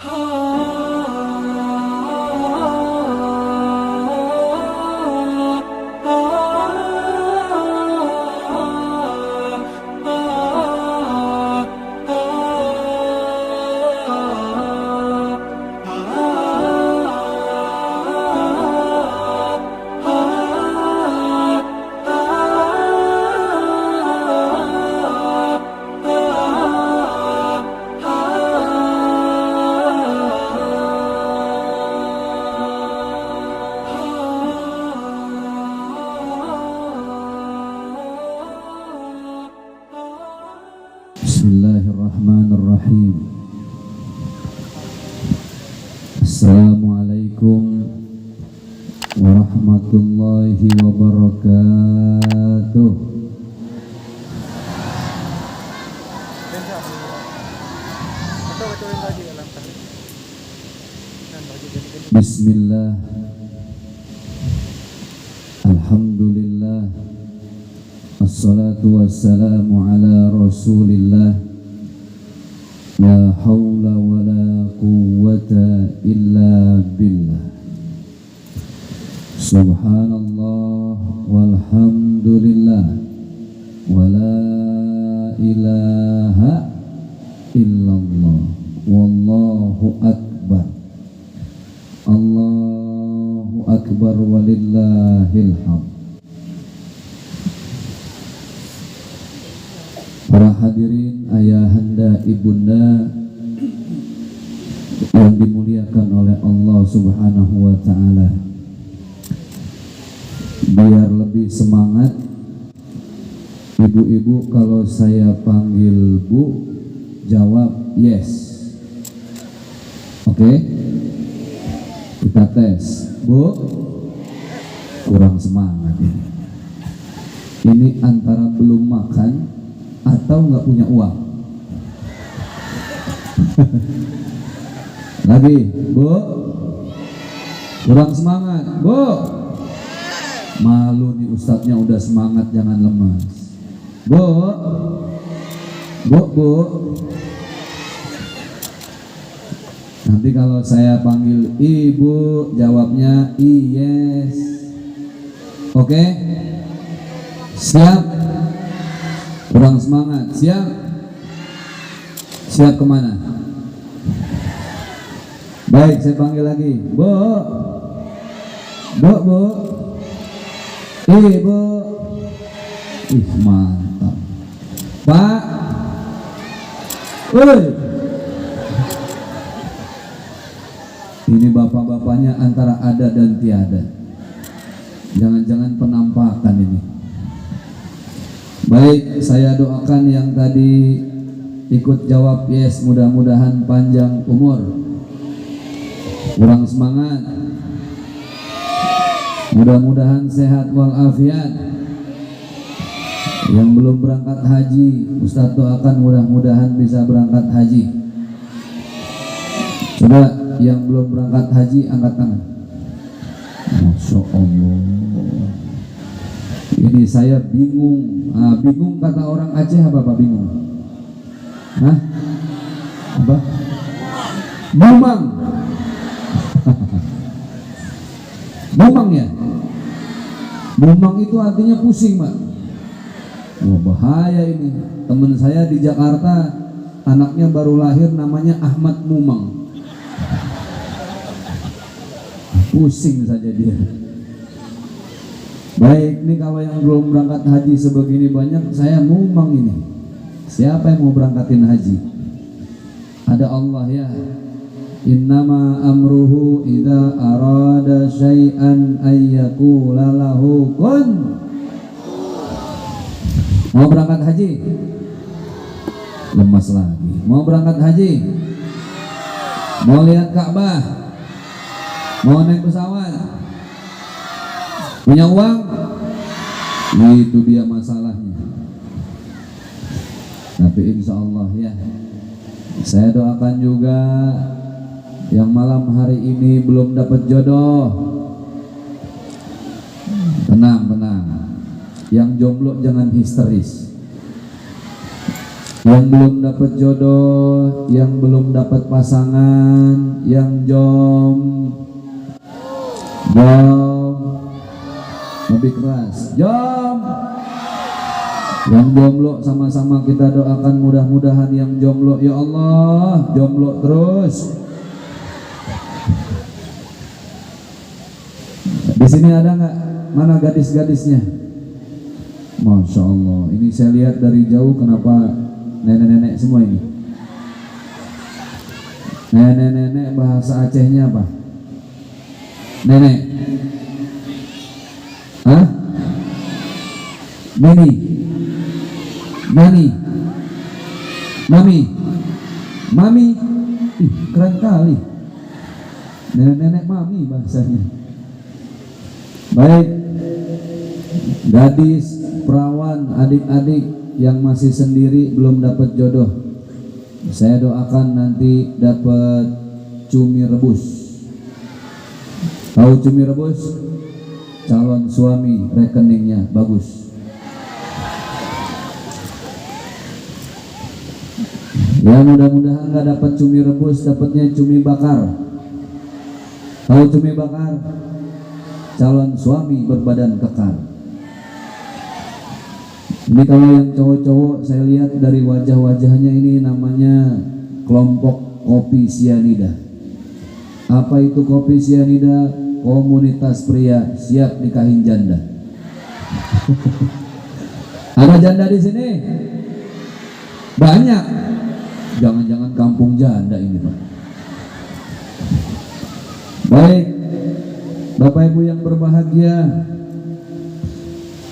Bismillahirrahmanirrahim. Assalamualaikum warahmatullahi wabarakatuh. Bismillah. Alhamdulillah. Assalatu wassalamu ala Rasulillah. La haula wa la quwwata illa billah. Subhanallah walhamdulillah wa la ilaha illallah wallahu akbar. Allahu akbar walillahil hamd. Para hadirin, ayahanda, ibunda yang dimuliakan oleh Allah Subhanahu wa ta'ala, biar lebih semangat, ibu-ibu kalau saya panggil bu, jawab yes. Oke? Kita tes. Bu, kurang semangat ini. Ini antara belum makan atau nggak punya uang. Lagi, bu, kurang semangat. Bu, malu nih ustadznya udah semangat, jangan lemas. Bu, nanti kalau saya panggil ibu, jawabnya yes. Oke? Siap? Kurang semangat, siap? Siap kemana? Baik, saya panggil lagi. Bu, ibu. Ih, mantap. Pak, woi. Ini bapak-bapaknya antara ada dan tiada. Jangan-jangan penampakan ini. Baik, saya doakan yang tadi ikut jawab yes, mudah-mudahan panjang umur. Kurang semangat, mudah-mudahan sehat walafiat. Yang belum berangkat haji, Ustadz doakan mudah-mudahan bisa berangkat haji. Coba yang belum berangkat haji angkat tangan. Masya Allah. Ini saya bingung. Bingung kata orang Aceh apa Pak bingung? Hah? Apa? Bumang. Bumang ya? Bumang itu artinya pusing, Pak. Wah, bahaya ini. Teman saya di Jakarta, anaknya baru lahir namanya Ahmad Mumang. Pusing saja dia. Baik, ini kalau yang belum berangkat haji sebegini banyak, saya mumang ini. Siapa yang mau berangkatin haji? Ada Allah ya. Innama amruhu idza arada syai'an ayyaqula lahu kun. Mau berangkat haji? Lemas lagi. Mau berangkat haji? Mau lihat Ka'bah? Mau naik pesawat? Punya uang? Itu dia masalahnya. Tapi insya Allah ya, saya doakan juga yang malam hari ini belum dapat jodoh, tenang. Yang jomblo jangan histeris. yang belum dapat jodoh, yang belum dapat pasangan, yang lebih keras, yang jomblo, sama-sama kita doakan mudah-mudahan yang jomblo, ya Allah, jomblo terus. Di sini ada nggak? Mana gadis-gadisnya? Masya Allah, ini saya lihat dari jauh, kenapa nenek-nenek semua ini? Nenek-nenek bahasa Acehnya apa? Nenek? Hah? Neni? Nani? Mami? Mami? Ih, keren kali. Nenek-nenek mami bahasanya. Baik, gadis, perawan, adik-adik yang masih sendiri belum dapat jodoh, saya doakan nanti dapat cumi rebus. Tahu cumi rebus? Calon suami rekeningnya bagus. Ya, mudah-mudahan nggak dapat cumi rebus, dapatnya cumi bakar. Tahu cumi bakar? Calon suami berbadan kekar. Ini kalau yang cowok-cowok saya lihat dari wajah-wajahnya ini namanya kelompok kopi sianida. Apa itu kopi sianida? Komunitas pria siap nikahin janda. Ada janda di sini? Banyak. Jangan-jangan kampung janda ini, Pak. Baik, Bapak Ibu yang berbahagia,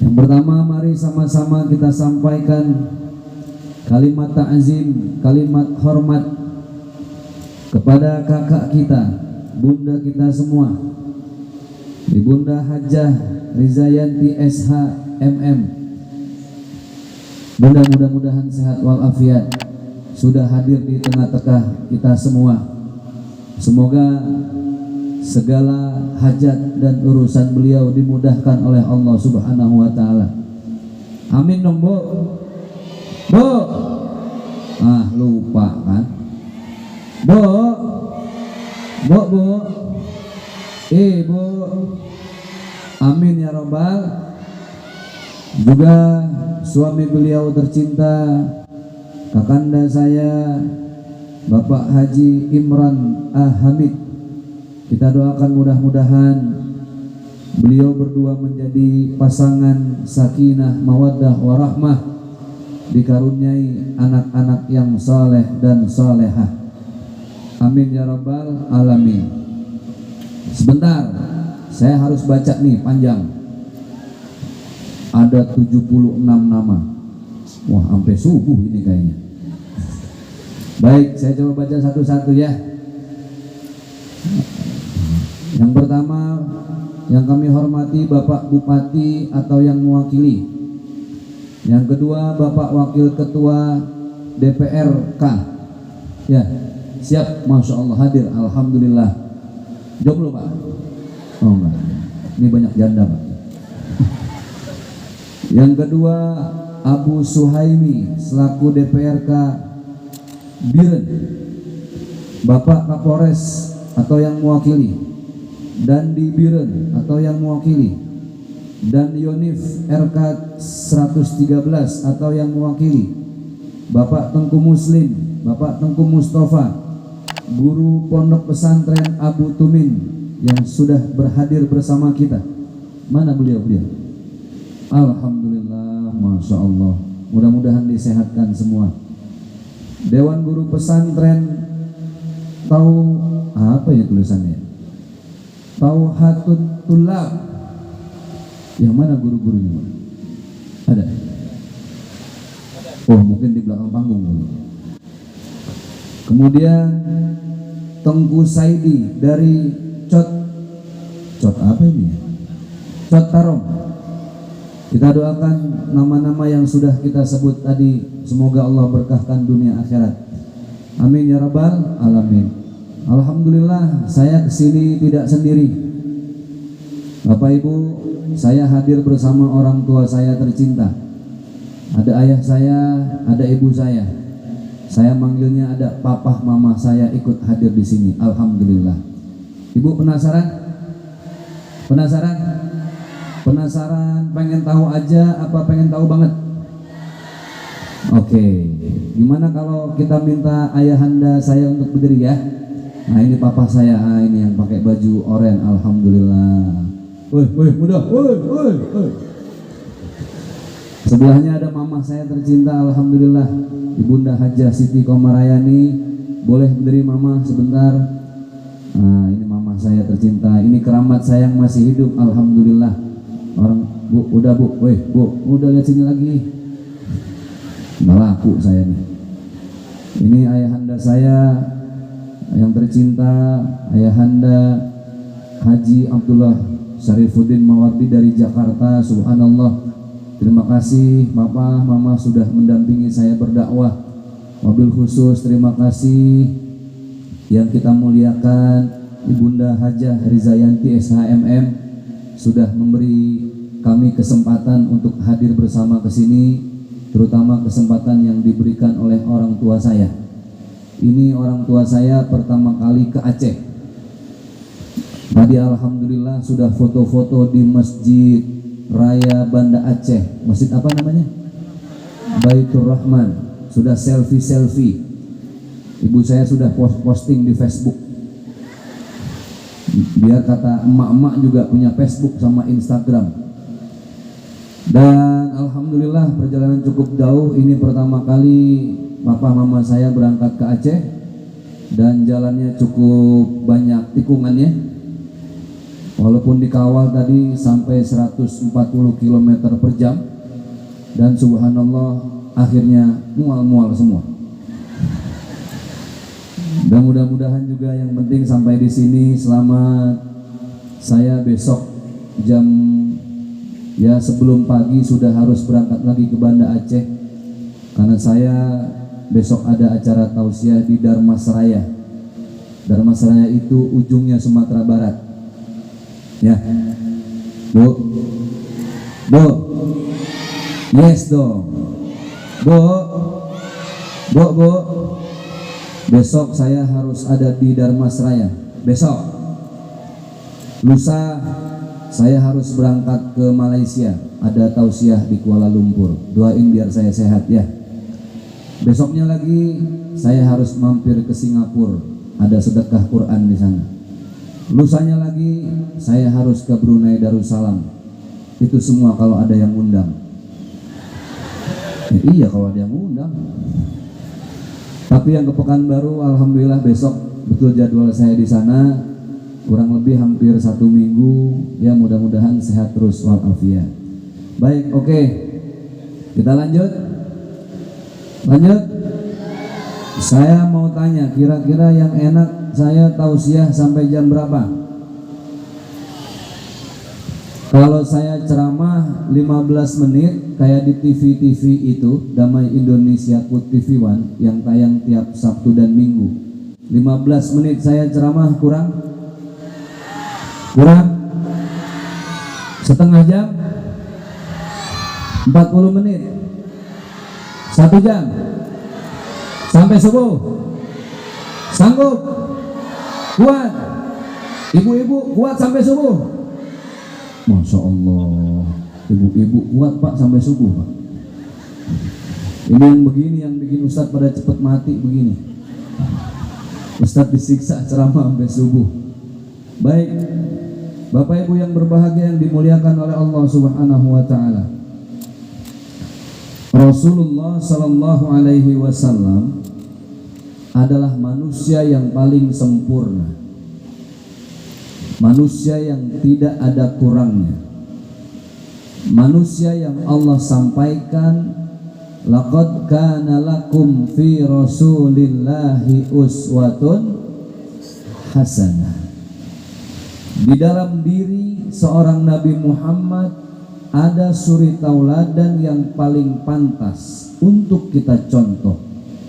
yang pertama mari sama-sama kita sampaikan kalimat ta'zim, kalimat hormat kepada kakak kita, bunda kita semua, Ibunda Hajah Rizayanti SH MM. Bunda mudah-mudahan sehat walafiat, sudah hadir di tengah-tengah kita semua. Semoga segala hajat dan urusan beliau dimudahkan oleh Allah Subhanahu wa ta'ala. Amin dong, Bu. Bu. Ah, lupa kan. Bu. Bu. Bu. Amin ya Rabbal. Juga suami beliau tercinta, kakanda saya Bapak Haji Imran Hamid. Kita doakan mudah-mudahan beliau berdua menjadi pasangan sakinah, mawaddah, warahmah, dikaruniai anak-anak yang saleh dan salehah. Amin ya Rabbal alamin. Sebentar, saya harus baca nih panjang. Ada 76 nama. Wah, sampai subuh ini kayaknya. Baik, saya coba baca satu-satu ya. Yang pertama, yang kami hormati Bapak Bupati atau yang mewakili. Yang kedua, Bapak Wakil Ketua DPRK. Ya, siap, Masya Allah hadir, Alhamdulillah. Jomblo Pak? Oh enggak, ini banyak janda Pak. Yang kedua, Abu Suhaimi selaku DPRK Biren. Bapak Kapolres atau yang mewakili, dan di Biren atau yang mewakili, dan Yonif RK 113 atau yang mewakili, Bapak Tengku Muslim, Bapak Tengku Mustafa, guru pondok pesantren Abu Tumin yang sudah berhadir bersama kita. Mana beliau? Alhamdulillah, Masya Allah, mudah-mudahan disehatkan semua. Dewan Guru Pesantren, tahu apa ya tulisannya? Tauhatut Tulab. Yang mana guru-gurunya? Ada? Oh, mungkin di belakang panggung dulu. Kemudian Tengku Saidi dari Cot apa ini? Cot Tarong. Kita doakan nama-nama yang sudah kita sebut tadi, semoga Allah berkahkan dunia akhirat. Amin ya Rabbal alamin. Alhamdulillah, saya kesini tidak sendiri. Bapak Ibu, saya hadir bersama orang tua saya tercinta. Ada ayah saya, ada ibu saya. Saya manggilnya ada papa mama saya ikut hadir di sini. Alhamdulillah. Ibu penasaran? Penasaran? Penasaran? Pengen tahu aja apa pengen tahu banget? Oke. Gimana kalau kita minta ayahanda saya untuk berdiri ya? Nah ini papa saya, ini yang pakai baju oranye. Alhamdulillah. Woi, mudah. Woi. Sebelahnya ada mama saya tercinta, alhamdulillah, Ibunda Hajah Siti Komarayani. Boleh berdiri mama sebentar. Nah, ini mama saya tercinta. Ini keramat saya yang masih hidup, alhamdulillah. Orang bu, udah bu, udah lihat sini lagi. Melaku saya nih. Ini ayahanda saya yang tercinta, ayahanda Haji Abdullah Syarifuddin Mawardi dari Jakarta. Subhanallah. Terima kasih Bapak, Mama sudah mendampingi saya berdakwah. Mobil khusus terima kasih yang kita muliakan Ibunda Hajah Rizayanti SHMM sudah memberi kami kesempatan untuk hadir bersama ke sini, terutama kesempatan yang diberikan oleh orang tua saya. Ini orang tua saya pertama kali ke Aceh. Tadi alhamdulillah sudah foto-foto di Masjid Raya Banda Aceh. Masjid apa namanya? Baitur Rahman. Sudah selfie. Ibu saya sudah posting di Facebook. Biar kata emak-emak juga punya Facebook sama Instagram. Dan alhamdulillah perjalanan cukup jauh. Ini pertama kali papa mama saya berangkat ke Aceh. Dan jalannya cukup banyak tikungannya. Walaupun dikawal tadi sampai 140 km per jam. Dan subhanallah akhirnya mual-mual semua. Dan mudah-mudahan juga yang penting sampai di sini selamat. Saya besok jam sebelum pagi sudah harus berangkat lagi ke Banda Aceh. Karena saya besok ada acara tausiah di Dharmasraya. Dharmasraya itu ujungnya Sumatera Barat. Ya, Bu, yes dong, Bu. Besok saya harus ada di Dharmasraya. Besok, lusa saya harus berangkat ke Malaysia. Ada tausiah di Kuala Lumpur. Doain biar saya sehat ya. Besoknya lagi saya harus mampir ke Singapura. Ada sedekah Quran di sana. Lusanya lagi saya harus ke Brunei Darussalam. Itu semua kalau ada yang undang. Iya kalau ada yang undang. Tapi yang ke Pekanbaru alhamdulillah besok betul jadwal saya di sana. Kurang lebih hampir 1 minggu. Ya mudah-mudahan sehat terus walafiat. Baik, oke. Kita lanjut. Saya mau tanya, kira-kira yang enak saya tausiah sampai jam berapa? Kalau saya ceramah 15 menit kayak di TV itu Damai Indonesia Put TV One yang tayang tiap Sabtu dan Minggu. 15 menit saya ceramah kurang? Setengah jam? 40 menit? 1 jam? Sampai subuh? Sanggup? Kuat? Ibu-ibu kuat sampai subuh? Masya Allah, ibu-ibu kuat Pak sampai subuh Pak. Ini yang begini yang bikin Ustadz pada cepat mati begini. Ustadz disiksa ceramah sampai subuh. Baik, Bapak Ibu yang berbahagia yang dimuliakan oleh Allah Subhanahu wa Ta'ala. Rasulullah Sallallahu Alaihi Wasallam adalah manusia yang paling sempurna, manusia yang tidak ada kurangnya, manusia yang Allah sampaikan laqad kana lakum fi rasulillahi uswatun hasanah. Di dalam diri seorang Nabi Muhammad ada suri tauladan yang paling pantas untuk kita contoh,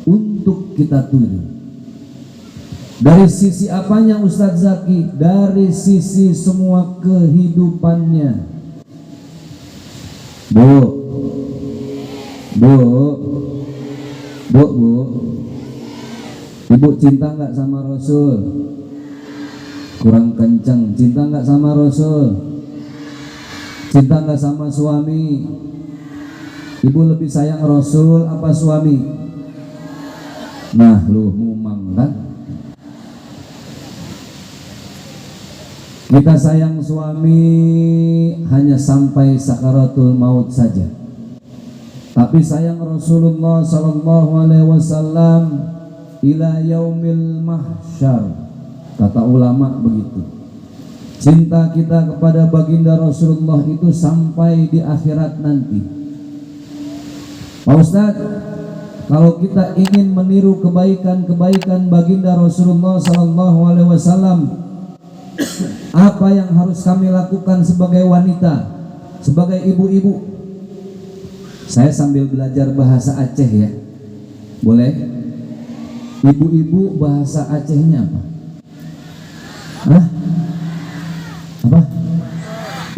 untuk kita tiru. Dari sisi apanya Ustadz Zaki? Dari sisi semua kehidupannya. Bu, Ibu cinta nggak sama Rasul? Kurang kenceng. Cinta nggak sama Rasul? Cinta nggak sama suami? Ibu lebih sayang Rasul apa suami? Nah, lu mumang kan? Kita sayang suami hanya sampai sakaratul maut saja. Tapi sayang Rasulullah sallallahu alaihi wasallam ila yaumil mahsyar. Kata ulama begitu. Cinta kita kepada baginda Rasulullah itu sampai di akhirat nanti. Pak Ustaz, kalau kita ingin meniru kebaikan-kebaikan baginda Rasulullah sallallahu alaihi wasallam, apa yang harus kami lakukan sebagai wanita, sebagai ibu-ibu? Saya sambil belajar bahasa Aceh ya. Boleh? Ibu-ibu bahasa Acehnya apa? Hah? Apa?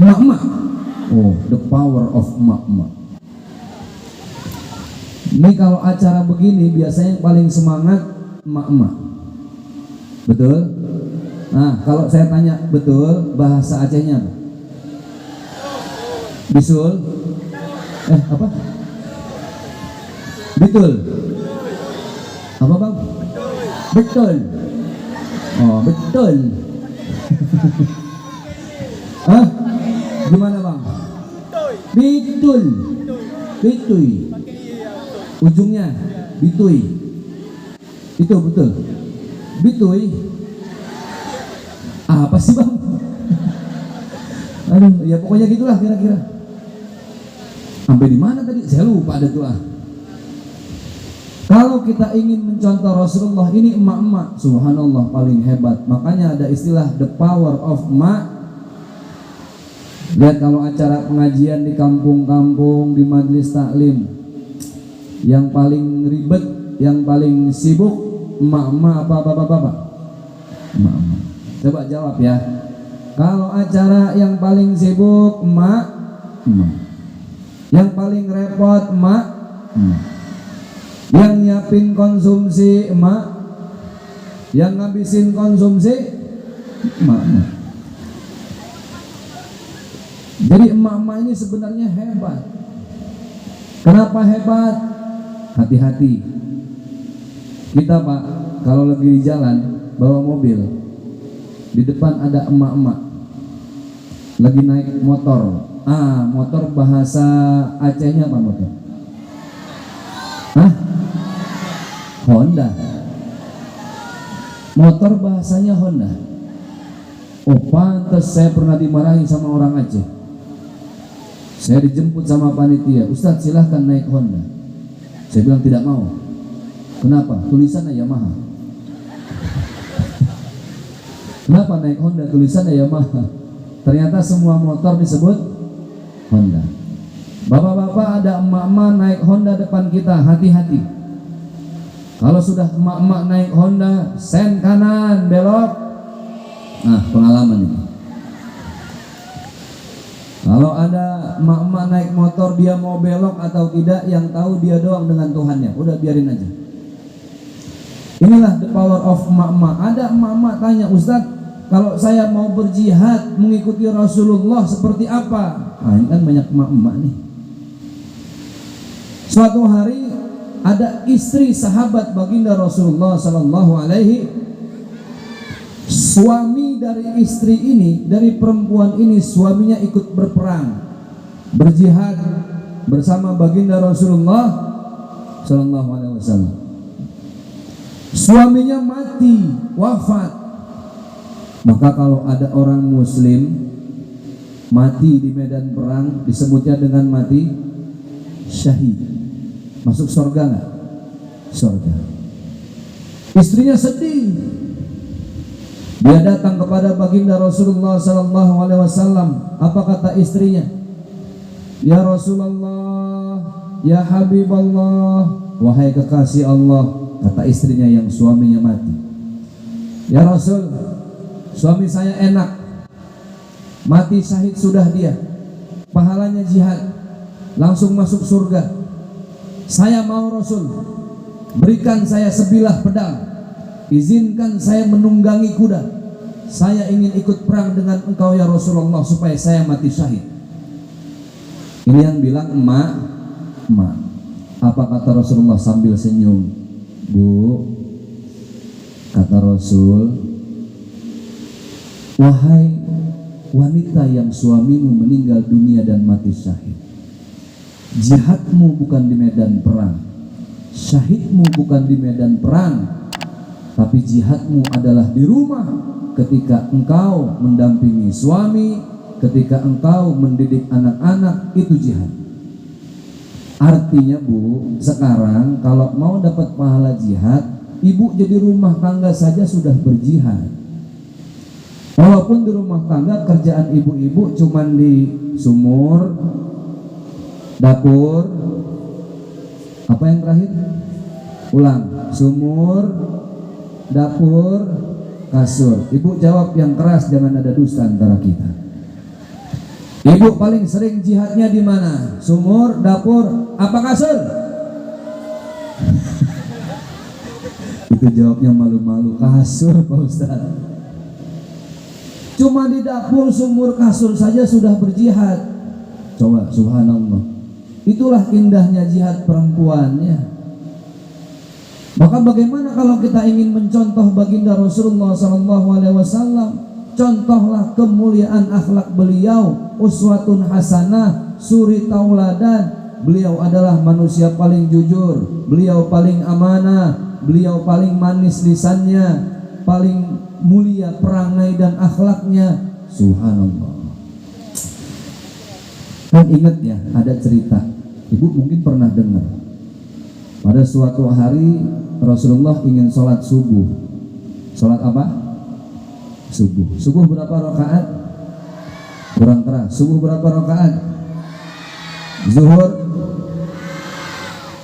Emak-emak. Oh, the power of emak-emak. Ini kalau acara begini biasanya yang paling semangat emak-emak. Betul? Nah, kalau saya tanya betul, bahasa Acehnya apa? Bisul? Apa? Betul? Apa bang? Betul? Oh, betul. Hah? Gimana bang? Betul. Betul. Ujungnya bitui. Itu betul. Bitui. Apa sih bang? Aduh, ya pokoknya gitulah kira-kira. Sampai di mana tadi? Saya lupa ada tuh. Kalau kita ingin mencontoh Rasulullah, ini emak-emak, subhanallah paling hebat. Makanya ada istilah the power of emak. Lihat kalau acara pengajian di kampung-kampung, di majelis taklim, yang paling ribet, yang paling sibuk emak-emak apa bapak-bapak? Emak-emak. Coba jawab ya. Kalau acara yang paling sibuk emak, yang paling repot emak, yang nyiapin konsumsi emak, yang ngabisin konsumsi emak. Jadi emak-emak ini sebenarnya hebat. Kenapa hebat? Hati-hati. Kita Pak, kalau lagi di jalan bawa mobil, di depan ada emak-emak lagi naik motor. Motor bahasa Acehnya apa motor? Hah? Honda. Motor bahasanya Honda. Oh pantas saya pernah dimarahi sama orang Aceh. Saya dijemput sama panitia, Ustadz silahkan naik Honda. Saya bilang tidak mau. Kenapa? Tulisannya Yamaha. Kenapa naik Honda? Tulisannya Yamaha. Ternyata semua motor disebut Honda. Bapak-bapak, ada emak-emak naik Honda depan kita, hati-hati. Kalau sudah emak-emak naik Honda, sen kanan, belok. Nah, pengalaman ini. Kalau ada emak-emak naik motor, dia mau belok atau tidak, yang tahu dia doang dengan Tuhannya. Udah biarin aja. Inilah the power of emak-emak. Ada emak-emak tanya, Ustadz, kalau saya mau berjihad mengikuti Rasulullah seperti apa? Ini kan banyak emak-emak nih. Suatu hari ada istri sahabat baginda Rasulullah sallallahu alaihi, suami dari istri ini, dari perempuan ini, suaminya ikut berperang, berjihad bersama baginda Rasulullah sallallahu alaihi wasallam. Suaminya mati, wafat. Maka kalau ada orang muslim mati di medan perang, disebutnya dengan mati syahid. Masuk surga nggak? Surga. Istrinya sedih. Dia datang kepada baginda Rasulullah sallallahu alaihi wasallam. Apa kata istrinya? Ya Rasulullah, ya Habiballah, wahai kekasih Allah. Kata istrinya yang suaminya mati. Ya Rasul, suami saya enak, mati syahid sudah dia, pahalanya jihad, langsung masuk surga. Saya mau Rasul, berikan saya sebilah pedang, izinkan saya menunggangi kuda. Saya ingin ikut perang dengan engkau ya Rasulullah supaya saya mati syahid. Ini yang bilang emak. Apa kata Rasulullah sambil senyum? Bu, kata Rasul, wahai wanita yang suamimu meninggal dunia dan mati syahid, jihadmu bukan di medan perang, syahidmu bukan di medan perang, tapi jihadmu adalah di rumah ketika engkau mendampingi suami, ketika engkau mendidik anak-anak, itu jihad. Artinya Bu, sekarang kalau mau dapat pahala jihad, ibu jadi rumah tangga saja sudah berjihad. Walaupun di rumah tangga kerjaan ibu-ibu cuman di sumur, dapur, apa yang terakhir? Ulang, sumur, dapur, kasur. Ibu jawab yang keras, jangan ada dusta antara kita. Ibu paling sering jihadnya di mana? Sumur, dapur, apa kasur? Itu jawabnya malu-malu, kasur Pak Ustaz. Cuma di dapur, sumur, kasur saja sudah berjihad. Coba, subhanallah. Itulah indahnya jihad perempuannya. Maka bagaimana kalau kita ingin mencontoh baginda Rasulullah SAW? Contohlah kemuliaan akhlak beliau, uswatun hasanah, suri tauladan. Beliau adalah manusia paling jujur, beliau paling amanah, beliau paling manis lisannya, paling mulia perangai dan akhlaknya. Subhanallah. Kan ingat ya, ada cerita, ibu mungkin pernah dengar. Pada suatu hari Rasulullah ingin sholat subuh. Sholat apa? Subuh. Subuh berapa rakaat? Kurang keras. Subuh berapa rakaat? Zuhur,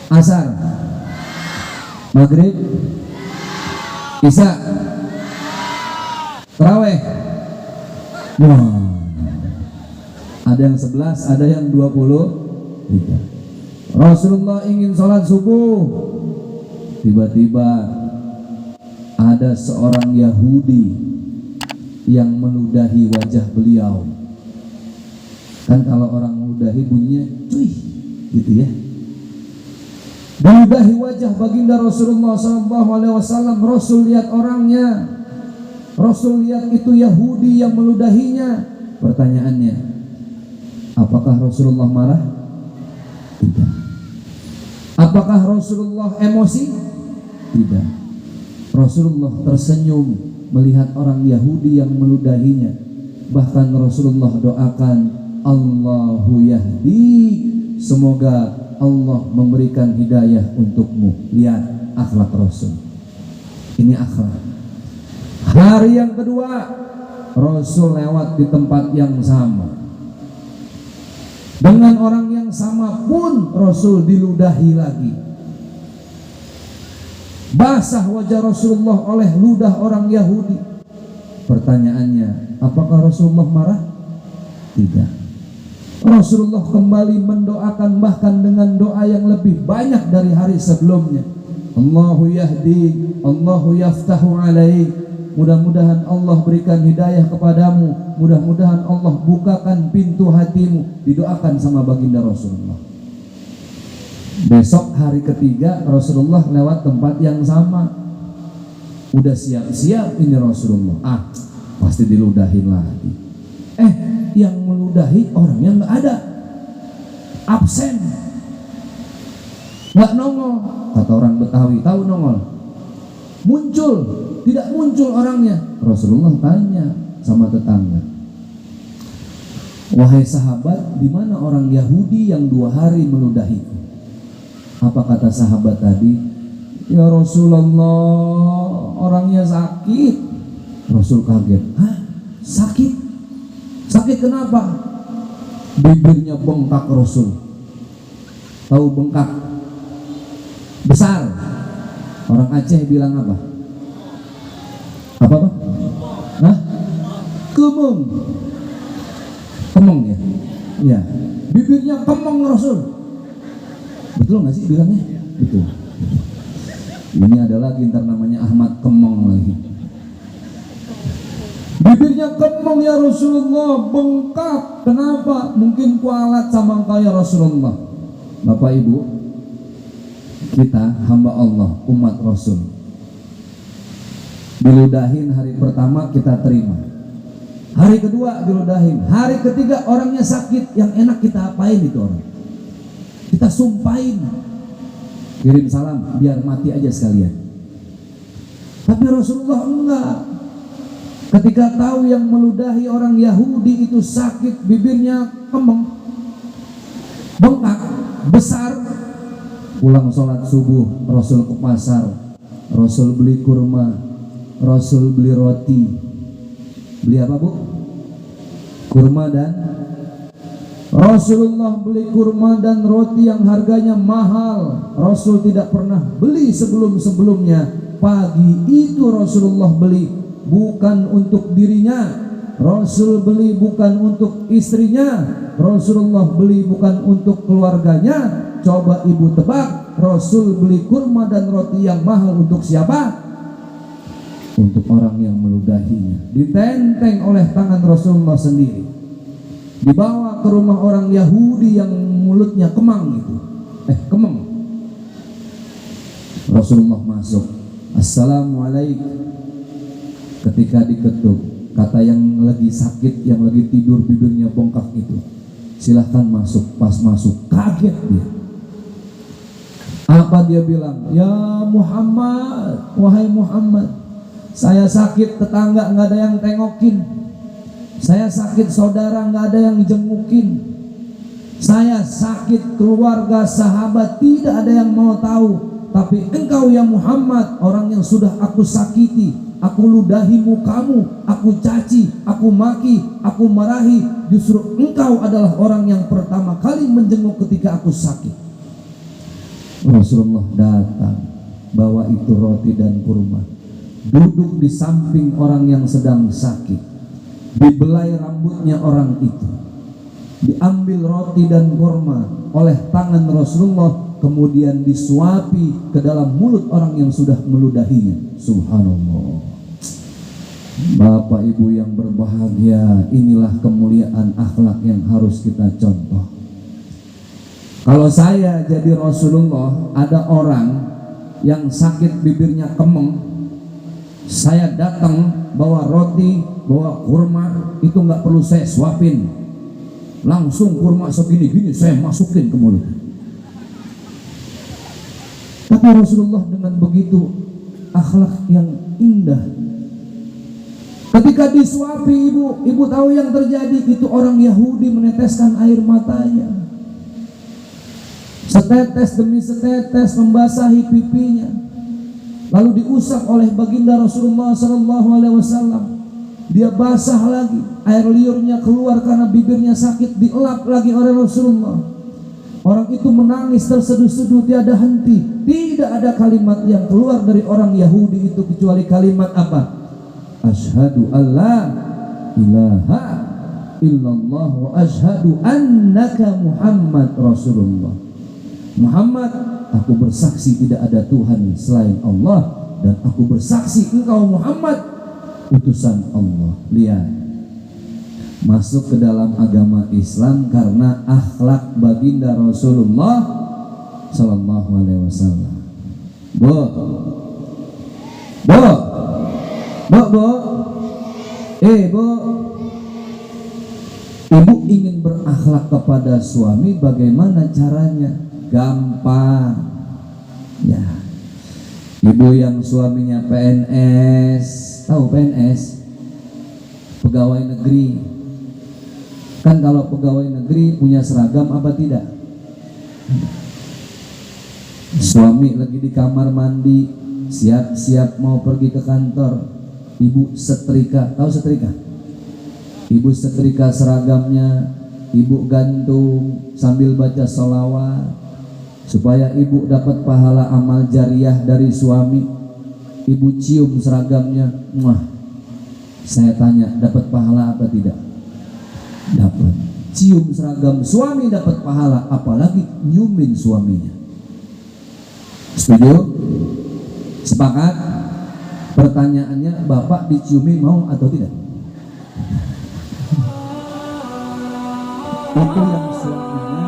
asar, maghrib, isya, tarawih. Wah, ada yang 11, ada yang 23. Rasulullah ingin sholat subuh. Tiba-tiba ada seorang Yahudi yang meludahi wajah beliau. Kan kalau orang meludahi bunyinya cuy gitu ya. Meludahi wajah baginda Rasulullah SAW. Rasul lihat orangnya, Rasul lihat itu Yahudi yang meludahinya. Pertanyaannya, apakah Rasulullah marah? Tidak. Apakah Rasulullah emosi? Tidak. Rasulullah tersenyum melihat orang Yahudi yang meludahinya. Bahkan Rasulullah doakan, Allahu yahdi, semoga Allah memberikan hidayah untukmu. Lihat akhlak Rasul. Ini akhlak. Hari yang kedua, Rasul lewat di tempat yang sama. Dengan orang yang sama pun Rasul diludahi lagi. Basah wajah Rasulullah oleh ludah orang Yahudi. Pertanyaannya, apakah Rasulullah marah? Tidak. Rasulullah kembali mendoakan, bahkan dengan doa yang lebih banyak dari hari sebelumnya. Allahu yahdi, Allahu yaftahu alaik. Mudah-mudahan Allah berikan hidayah kepadamu, mudah-mudahan Allah bukakan pintu hatimu. Didoakan sama baginda Rasulullah. Besok hari ketiga Rasulullah lewat tempat yang sama. Udah siap-siap ini Rasulullah, pasti diludahin lagi. Yang meludahi orang yang nggak ada, absen, nggak nongol. Kata orang Betawi, tahu nongol? Muncul, tidak muncul orangnya. Rasulullah tanya sama tetangga, wahai sahabat, di mana orang Yahudi yang 2 hari meludahiku? Apa kata sahabat tadi? Ya Rasulullah, orangnya sakit. Rasul kaget. Hah? Sakit? Sakit kenapa? Bibirnya bengkak Rasul. Tahu bengkak? Besar. Orang Aceh bilang apa? Apa? Hah? Kemeng. Kemeng ya? Iya. Bibirnya kemeng Rasul. Betul nggak sih bilangnya? Betul. Ini ada lagi ntar namanya Ahmad Kemeng lagi. Bibirnya kemeng ya Rasulullah, bengkak. Kenapa? Mungkin kualat sama engkau ya Rasulullah. Bapak Ibu, kita hamba Allah, umat Rasul, diludahin hari pertama kita terima, hari kedua diludahin, hari ketiga orangnya sakit, yang enak kita apain itu orang? Kita sumpahin, kirim salam biar mati aja sekalian. Tapi Rasulullah enggak. Ketika tahu yang meludahi orang Yahudi itu sakit, bibirnya kemeng, bengkak, besar, pulang sholat subuh Rasul ke pasar, Rasul beli kurma, Rasul beli roti. Beli apa bu? Kurma dan Rasulullah beli kurma dan roti yang harganya mahal. Rasul tidak pernah beli sebelum-sebelumnya. Pagi itu Rasulullah beli, bukan untuk dirinya. Rasul beli bukan untuk istrinya. Rasulullah beli bukan untuk keluarganya. Coba ibu tebak, Rasul beli kurma dan roti yang mahal untuk siapa? Untuk orang yang meludahinya. Ditenteng oleh tangan Rasulullah sendiri, dibawa ke rumah orang Yahudi yang mulutnya kemang itu, kemeng. Rasulullah masuk, Assalamualaikum. Ketika diketuk, kata yang lagi sakit, yang lagi tidur bibirnya bengkak itu, silahkan masuk. Pas masuk kaget dia. Apa dia bilang? Ya Muhammad, wahai Muhammad, saya sakit, tetangga nggak ada yang tengokin. Saya sakit, saudara nggak ada yang jengukin. Saya sakit, keluarga, sahabat tidak ada yang mau tahu. Tapi engkau ya Muhammad, orang yang sudah aku sakiti, aku ludahi mukamu, aku caci, aku maki, aku marahi, justru engkau adalah orang yang pertama kali menjenguk ketika aku sakit. Rasulullah datang, bawa itu roti dan kurma, duduk di samping orang yang sedang sakit, dibelai rambutnya orang itu, diambil roti dan kurma oleh tangan Rasulullah, kemudian disuapi ke dalam mulut orang yang sudah meludahinya. Subhanallah. Bapak Ibu yang berbahagia, inilah kemuliaan akhlak yang harus kita contoh. Kalau saya jadi Rasulullah, ada orang yang sakit bibirnya kemeng, saya datang bawa roti, bawa kurma, itu nggak perlu saya suapin, langsung kurma segini-gini saya masukin ke mulut. Tapi Rasulullah dengan begitu akhlak yang indah, ketika disuapi ibu tahu yang terjadi, itu orang Yahudi meneteskan air matanya, setetes demi setetes membasahi pipinya, lalu diusap oleh baginda Rasulullah SAW. Dia basah lagi, air liurnya keluar karena bibirnya sakit, dielap lagi oleh Rasulullah. Orang itu menangis terseduh-seduh tiada henti. Tidak ada kalimat yang keluar dari orang Yahudi itu kecuali kalimat apa? Asyhadu alla ilaha illallah wa asyhadu annaka Muhammad Rasulullah. Muhammad, aku bersaksi tidak ada Tuhan selain Allah, dan aku bersaksi engkau Muhammad utusan Allah. Lihat, masuk ke dalam agama Islam karena akhlak baginda Rasulullah Sallallahu Alaihi Wasallam. Bu, ibu ingin berakhlak kepada suami, bagaimana caranya? Gampang ya. Ibu yang suaminya PNS, tahu PNS? Pegawai negeri. Kan kalau pegawai negeri punya seragam apa tidak? Suami lagi di kamar mandi, siap-siap mau pergi ke kantor, ibu setrika. Tahu setrika? Ibu setrika seragamnya, ibu gantung sambil baca sholawat, supaya ibu dapat pahala amal jariah dari suami. Ibu cium seragamnya, muah. Saya tanya, dapat pahala apa tidak? Dapat. Cium seragam suami dapat pahala, apalagi nyumin suaminya. Setuju? Sepakat? Pertanyaannya, Bapak diciumi mau atau tidak? Itu yang suaminya